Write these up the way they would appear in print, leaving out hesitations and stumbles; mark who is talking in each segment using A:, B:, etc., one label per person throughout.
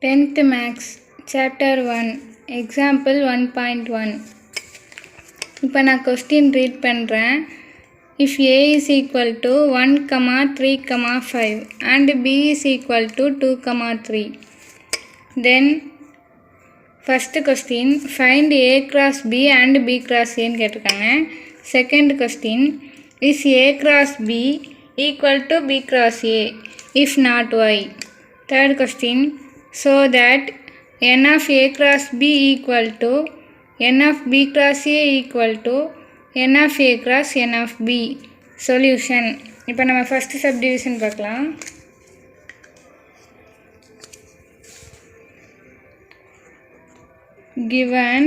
A: 10th Max Chapter 1 Example 1.1 இப்போ நான் question read பண்ணுறேன். If A is equal to 1, 3, 5 and B is equal to 2, 3, then first question find A cross B and B cross A ன்னு கேட்டிருக்காங்க. Second question is A cross B equal to B cross A? If not, why? Third question so that n of A cross B equal to n of B cross A equal to n of A cross n of B. Solution. இப்போ நம்ம first subdivision பார்க்கலாம். Given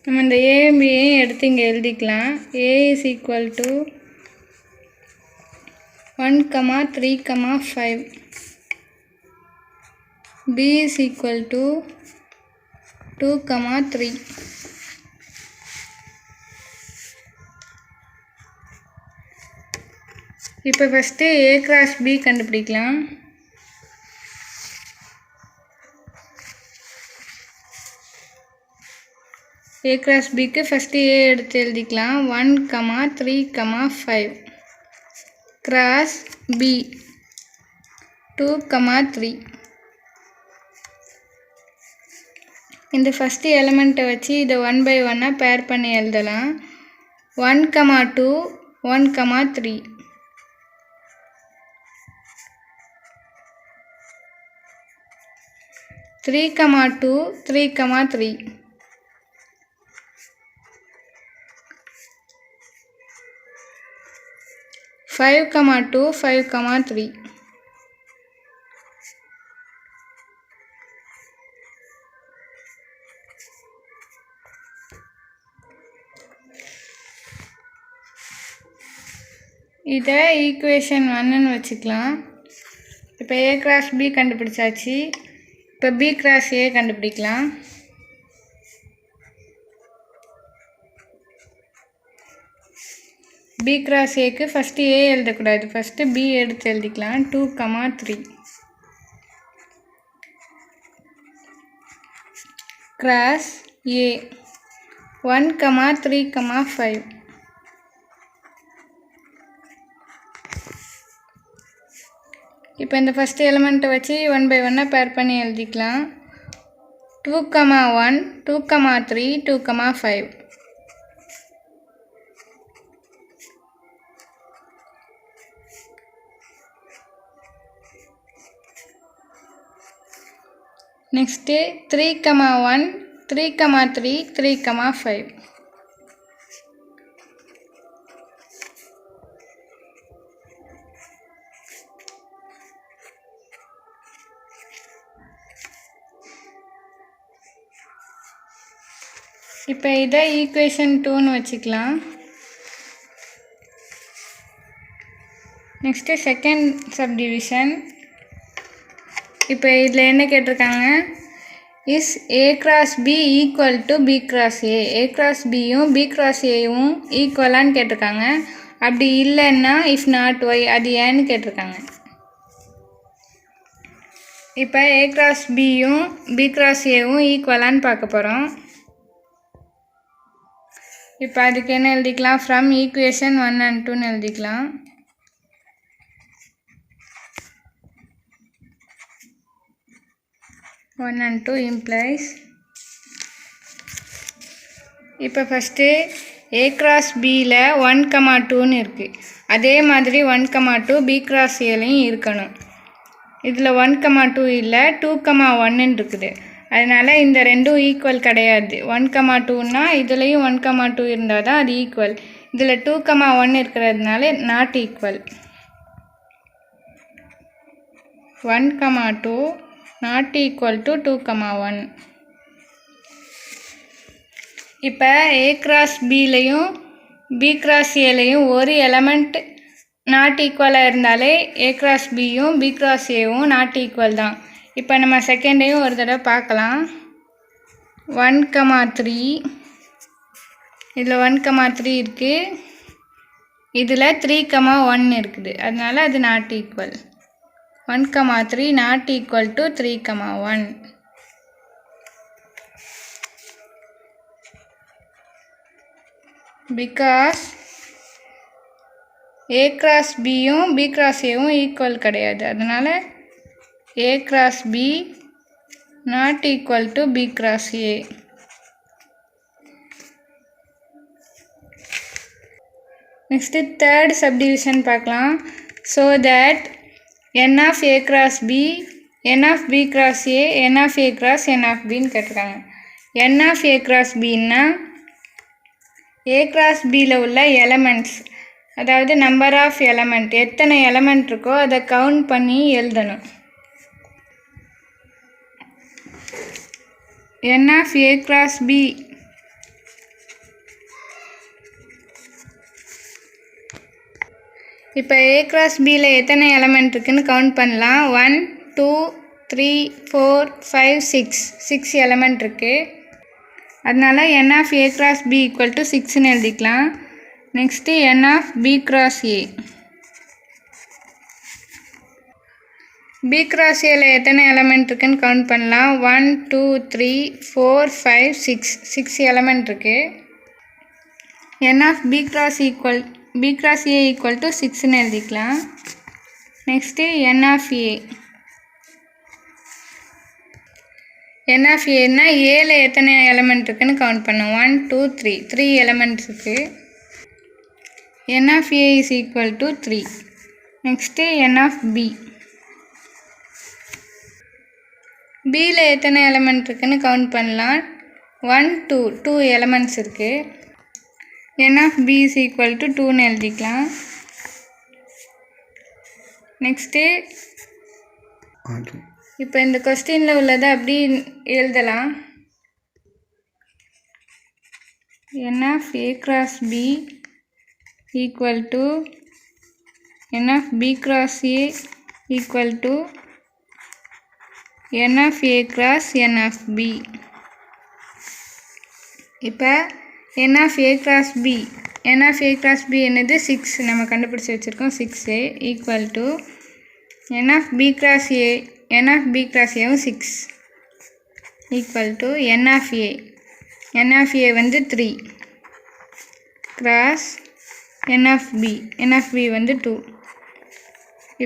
A: நம்ம இந்த A B எடுத்து இங்கே எழுதிக்கலாம். A is equal to 1, 3, 5. B is equal to 2, 3. இப்போ first A cross B கண்டுபிடிக்கலாம். A cross Bக்கு ஃபஸ்ட்டு A எடுத்து எழுதிக்கலாம். 1, 3, 5 cross B 2, 3. இந்த ஃபஸ்ட்டு எலிமெண்ட்டை வச்சு இதை 1 by 1 பேர் பண்ணி எழுதலாம். 1, 2 1, 3. Three, 2, 3, 3. 5, 2, 5, 3. இதை ஈக்குவேஷன் 1ன்னு வச்சுக்கலாம். இப்போ A cross B கண்டுபிடிச்சாச்சு. இப்போ B cross A கண்டுபிடிக்கலாம். B cross Aக்கு ஃபஸ்ட்டு A எழுதக்கூடாது, ஃபஸ்ட்டு B எடுத்து எழுதிக்கலாம். 2, 3 cross A 1, 3, 5. இப்போ இந்த ஃபஸ்ட்டு எலிமெண்ட்டை வச்சு 1 by 1 பேர் பண்ணி எழுதிக்கலாம். 2, 1 2, 3 2, 5. நெக்ஸ்ட்டு 3, 1 3, 3 3, 5. இப்போ இதை ஈக்குவேஷன் 2ன்னு வச்சுக்கலாம். Next second subdivision. இப்போ இதில் என்ன கேட்டிருக்காங்க, is A cross B equal to B cross A? A cross Bயும் B cross Aவும் ஈக்குவலான்னு கேட்டிருக்காங்க. அப்படி இல்லைன்னா இஃப் நாட் ஒய், அது ஏன்னு கேட்டிருக்காங்க. இப்போ A cross Bயும் B cross Aவும் ஈக்குவலான்னு பார்க்க போகிறோம். இப்போ அதுக்கு என்ன எழுதிக்கலாம், ஃப்ரம் ஈக்குவேஷன் 1 and 2ன்னு எழுதிக்கலாம். One and 2 implies. இப்போ ஃபஸ்ட்டு A cross Bயில் 1, 2ன்னு இருக்குது. அதே மாதிரி 1, 2 B cross Aலையும் இருக்கணும். இதில் 1, 2 இல்லை, 2, 1ன்னு இருக்குது. அதனால் இந்த ரெண்டும் ஈக்குவல் கிடையாது. 1, 2ன்னா இதுலேயும் 1, 2 இருந்தால் தான் அது ஈக்குவல். இதில் 2, 1 இருக்கிறதுனால not equal. 1, 2 not equal to 2, 1. இப்போ A cross Bலையும் B cross Aலையும் ஒரு எலமெண்ட் நாட் ஈக்குவலாக இருந்தாலே A cross Bயும் B cross Aவும் நாட் ஈக்குவல் தான். இப்போ நம்ம செகண்டையும் ஒரு தடவை பார்க்கலாம். 1, 3 இதில் 1, 3 இருக்குது, இதில் 3, 1 இருக்குது. அதனால் அது not equal. 1, 3 not equal to 3, 1. Because A cross Bயும் B cross Aவும் ஈக்குவல் கிடையாது, அதனால் A cross B not equal to B cross A. Next third subdivision பார்க்கலாம். So that n of A cross B, n of B cross A, n of A cross n of B ன்னு கேட்டிருக்காங்க. n of A cross B ன்னா A cross Bல உள்ள elements, அதாவது number of element, எத்தனை element இருக்கோ அதை count பண்ணி எழுதணும். n of A cross B இப்போ A cross Bல எத்தனை எலமெண்ட் இருக்குன்னு கவுண்ட் பண்ணலாம். 1, 2, 3, 4, 5, 6 எலமெண்ட் இருக்குது. அதனால் n of A cross B equal to 6ன்னு எழுதிக்கலாம். Next n of B cross A. B cross Aல எத்தனை எலமெண்ட் இருக்குன்னு கவுண்ட் பண்ணலாம். 1, 2, 3, 4, 5, 6 எலமெண்ட் இருக்குது. n of B cross A equal to 6ன்னு எழுதிக்கலாம். Next n of A. n of Aன்னா ஏல எத்தனை element இருக்குன்னு count பண்ணோம். 1, 2, 3 எலமெண்ட்ஸ் இருக்குது. n of A is equal to 3. Next n of B. Bல எத்தனை எலமெண்ட் இருக்குன்னு கவுண்ட் பண்ணலாம். 1, 2 எலமெண்ட்ஸ் இருக்குது. n of B is equal to 2ன்னு எழுதிக்கலாம். நெக்ஸ்ட்டு இப்போ இந்த கொஸ்டினில் உள்ளதை அப்படி எழுதலாம். n of A cross B equal to n of B cross A equal to n of A cross n of B. இப்போ n of A cross B, n of A cross B என்னது 6 நம்ம கண்டுபிடிச்சி வச்சுருக்கோம். 6A equal to n of B cross A, n of B cross Aவும் 6 equal to n of A. n of A வந்து 3 cross n of B, n of B வந்து 2.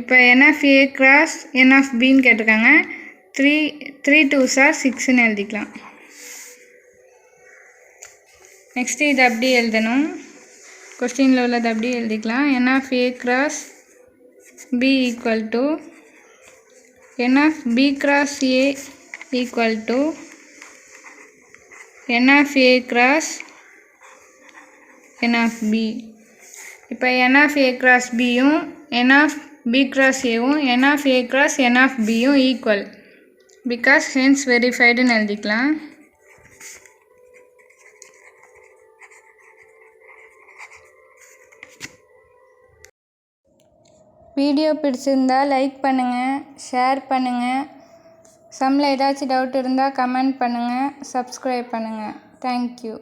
A: இப்போ n of A cross n of Bன்னு கேட்டிருக்காங்க. 3 2s are 6ன்னு எழுதிக்கலாம். Next இது அப்படி எழுதணும். கொஸ்டினில் உள்ளது அப்படி எழுதிக்கலாம். n of A cross B equal to n of B cross A equal to n of A cross n of B. இப்போ n of A cross Bயும் n of B cross Aவும் n of A cross n of Bயும் equal, because hence வெரிஃபைடுன்னு எழுதிக்கலாம். Video பிடிச்சிருந்தா like பண்ணுங்கள், share பண்ணுங்கள். சம்மில் ஏதாச்சும் டவுட் இருந்தால் கமெண்ட் பண்ணுங்கள், சப்ஸ்கிரைப் பண்ணுங்கள். தேங்க்யூ.